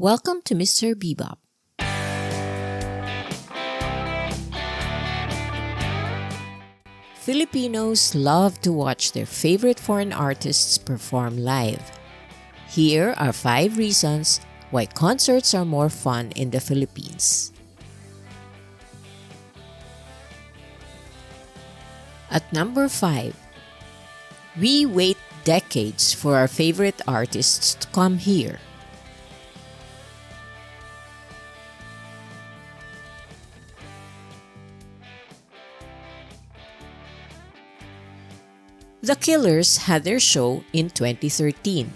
Welcome to Mr. Beebop. Filipinos love to watch their favorite foreign artists perform live. Here are 5 reasons why concerts are more fun in the Philippines. At number 5, we wait decades for our favorite artists to come here. The Killers had their show in 2013,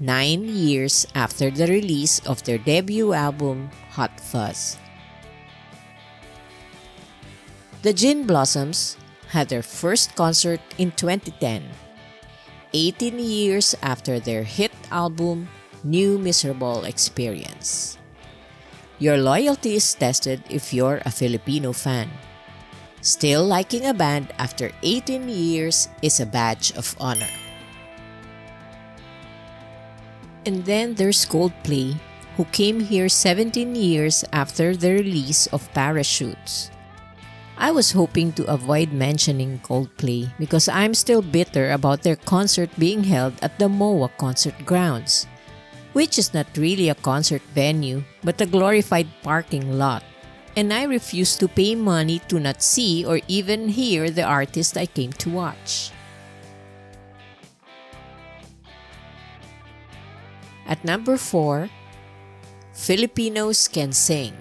9 years after the release of their debut album, Hot Fuzz. The Gin Blossoms had their first concert in 2010, 18 years after their hit album, New Miserable Experience. Your loyalty is tested if you're a Filipino fan. Still liking a band after 18 years is a badge of honor. And then there's Coldplay, who came here 17 years after the release of Parachutes. I was hoping to avoid mentioning Coldplay because I'm still bitter about their concert being held at the MOA Concert Grounds, which is not really a concert venue but a glorified parking lot. And I refuse to pay money to not see or even hear the artist I came to watch. At number 4, Filipinos can sing.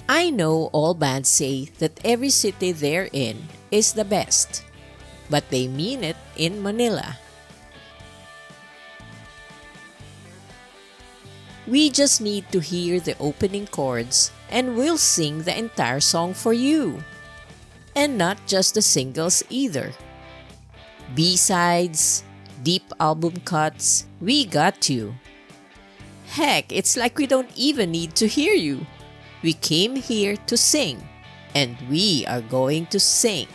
I know all bands say that every city they're in is the best, but they mean it in Manila. We just need to hear the opening chords and we'll sing the entire song for you. And not just the singles either. B-sides, deep album cuts, we got you. Heck, it's like we don't even need to hear you. We came here to sing, and we are going to sing.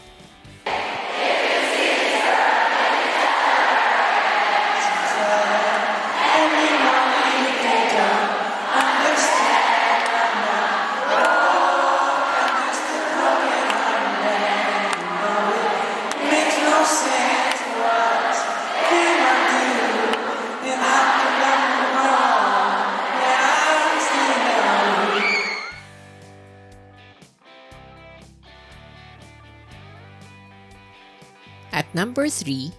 At number 3,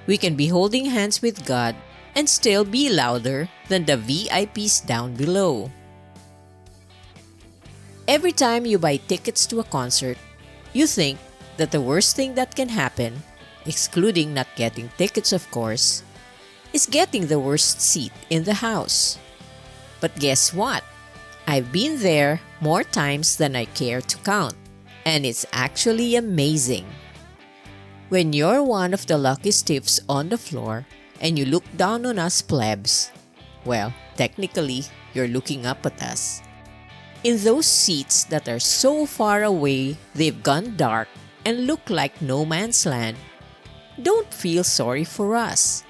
we can be holding hands with God and still be louder than the VIPs down below. Every time you buy tickets to a concert, you think that the worst thing that can happen, excluding not getting tickets of course, is getting the worst seat in the house. But guess what? I've been there more times than I care to count, and it's actually amazing. When you're one of the lucky stiffs on the floor and you look down on us plebs, well, technically, you're looking up at us. In those seats that are so far away they've gone dark and look like no man's land, don't feel sorry for us.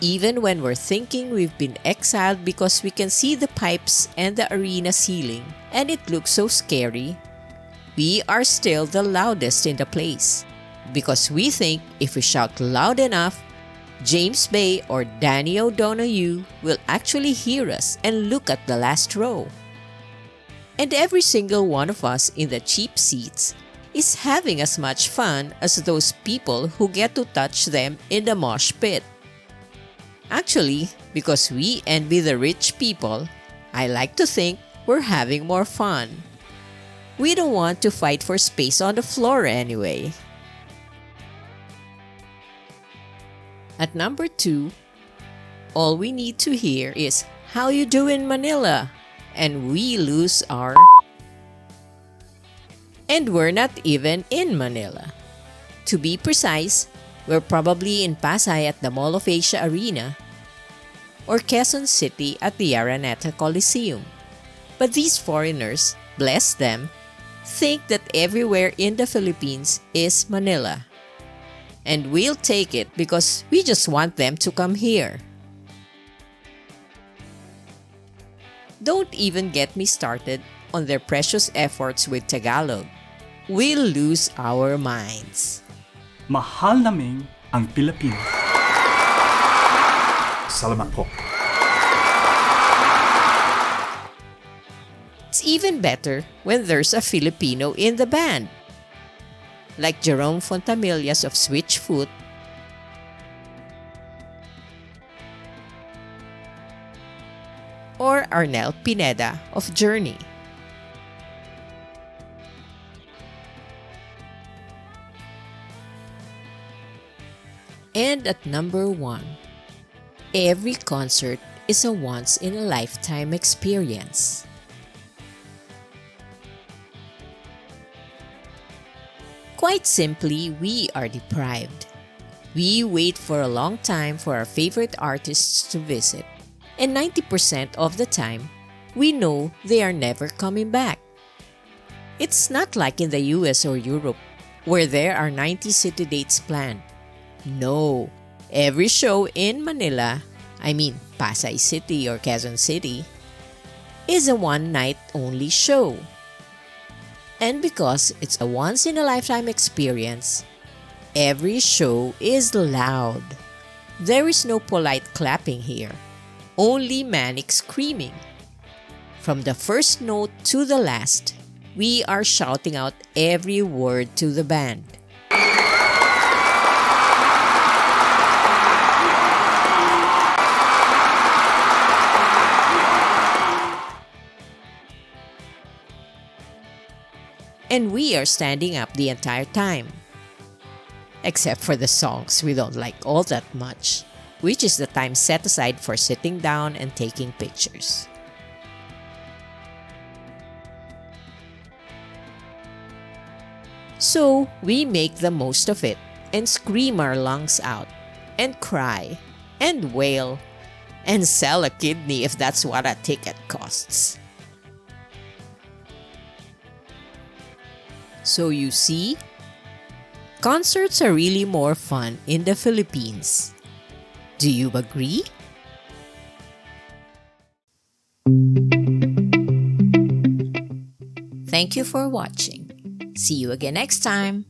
Even when we're thinking we've been exiled because we can see the pipes and the arena ceiling and it looks so scary, we are still the loudest in the place because we think if we shout loud enough, James Bay or Danny O'Donoghue will actually hear us and look at the last row. And every single one of us in the cheap seats is having as much fun as those people who get to touch them in the mosh pit. Actually, because we envy the rich people, I like to think we're having more fun. We don't want to fight for space on the floor anyway. At number 2, all we need to hear is "How you doing, Manila?" and we lose our... And we're not even in Manila. To be precise, we're probably in Pasay at the Mall of Asia Arena or Quezon City at the Araneta Coliseum. But these foreigners, bless them, think that everywhere in the Philippines is Manila. And we'll take it because we just want them to come here. Don't even get me started on their precious efforts with Tagalog. We'll lose our minds. Mahal namin ang Pilipino. Salamat po. It's even better when there's a Filipino in the band, like Jerome Fontamillas of Switchfoot, or Arnel Pineda of Journey. And at number 1, every concert is a once-in-a-lifetime experience. Quite simply, we are deprived. We wait for a long time for our favorite artists to visit, and 90% of the time, we know they are never coming back. It's not like in the US or Europe, where there are 90 city dates planned. No, every show in Manila, Pasay City or Quezon City, is a one-night only show. And because it's a once-in-a-lifetime experience, every show is loud. There is no polite clapping here, only manic screaming. From the first note to the last, we are shouting out every word to the band. And we are standing up the entire time. Except for the songs we don't like all that much, which is the time set aside for sitting down and taking pictures. So we make the most of it and scream our lungs out and cry and wail and sell a kidney if that's what a ticket costs. So you see, concerts are really more fun in the Philippines. Do you agree? Thank you for watching. See you again next time.